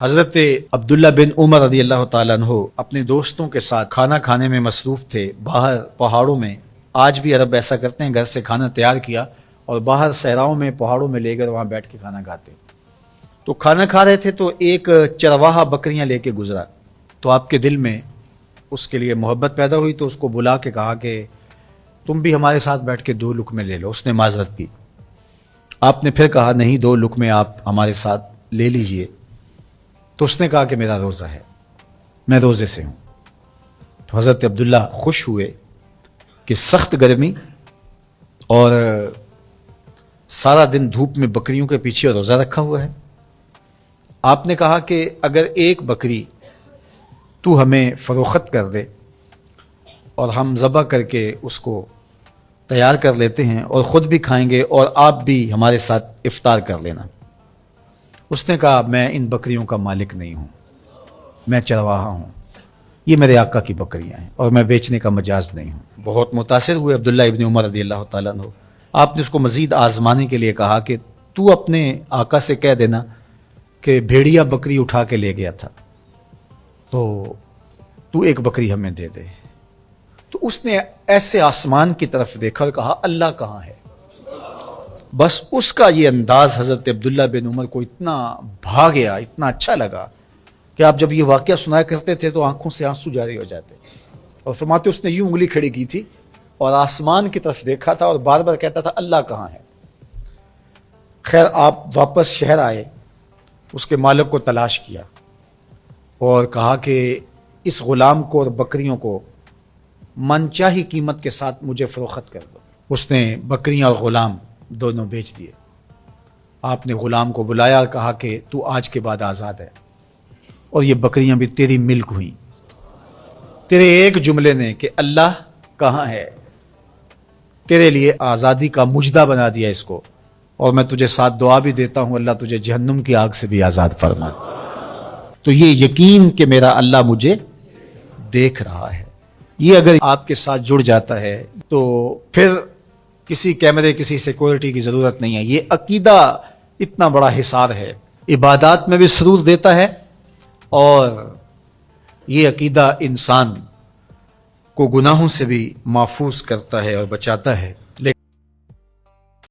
حضرت عبداللہ بن عمر رضی اللہ تعالیٰ عنہ اپنے دوستوں کے ساتھ کھانا کھانے میں مصروف تھے باہر پہاڑوں میں. آج بھی عرب ایسا کرتے ہیں، گھر سے کھانا تیار کیا اور باہر صحراؤں میں پہاڑوں میں لے کر وہاں بیٹھ کے کھانا کھاتے. تو کھانا کھا رہے تھے تو ایک چرواہا بکریاں لے کے گزرا. تو آپ کے دل میں اس کے لیے محبت پیدا ہوئی تو اس کو بلا کے کہا کہ تم بھی ہمارے ساتھ بیٹھ کے 2 لقمے لے لو. اس نے معذرت کی. آپ نے پھر کہا نہیں 2 لقمے آپ ہمارے ساتھ لے لیجئے. تو اس نے کہا کہ میرا روزہ ہے، میں روزے سے ہوں. تو حضرت عبداللہ خوش ہوئے کہ سخت گرمی اور سارا دن دھوپ میں بکریوں کے پیچھے روزہ رکھا ہوا ہے. آپ نے کہا کہ اگر ایک بکری تو ہمیں فروخت کر دے اور ہم ذبح کر کے اس کو تیار کر لیتے ہیں اور خود بھی کھائیں گے اور آپ بھی ہمارے ساتھ افطار کر لینا. اس نے کہا میں ان بکریوں کا مالک نہیں ہوں، میں چرواہا ہوں، یہ میرے آقا کی بکریاں ہیں اور میں بیچنے کا مجاز نہیں ہوں. بہت متاثر ہوئے عبداللہ ابن عمر رضی اللہ تعالیٰ عنہ. آپ نے اس کو مزید آزمانے کے لیے کہا کہ تو اپنے آقا سے کہہ دینا کہ بھیڑیا بکری اٹھا کے لے گیا تھا تو ایک بکری ہمیں دے دے. تو اس نے ایسے آسمان کی طرف دیکھا اور کہا اللہ کہاں ہے. بس اس کا یہ انداز حضرت عبداللہ بن عمر کو اتنا بھا گیا، اتنا اچھا لگا کہ آپ جب یہ واقعہ سنایا کرتے تھے تو آنکھوں سے آنسو جاری ہو جاتے. اور فرماتے اس نے یوں انگلی کھڑی کی تھی اور آسمان کی طرف دیکھا تھا اور بار بار کہتا تھا اللہ کہاں ہے. خیر آپ واپس شہر آئے، اس کے مالک کو تلاش کیا اور کہا کہ اس غلام کو اور بکریوں کو من چاہی قیمت کے ساتھ مجھے فروخت کر دو. اس نے بکریاں اور غلام دونوں بیچ دیے. آپ نے غلام کو بلایا اور کہا کہ تو آج کے بعد آزاد ہے اور یہ بکریاں بھی تیری ملک ہوئیں. تیرے ایک جملے نے کہ اللہ کہاں ہے تیرے لیے آزادی کا مجدہ بنا دیا اس کو. اور میں تجھے ساتھ دعا بھی دیتا ہوں اللہ تجھے جہنم کی آگ سے بھی آزاد فرمائے. تو یہ یقین کہ میرا اللہ مجھے دیکھ رہا ہے، یہ اگر آپ کے ساتھ جڑ جاتا ہے تو پھر کسی کیمرے کسی سیکورٹی کی ضرورت نہیں ہے. یہ عقیدہ اتنا بڑا حصار ہے، عبادات میں بھی سرور دیتا ہے اور یہ عقیدہ انسان کو گناہوں سے بھی محفوظ کرتا ہے اور بچاتا ہے.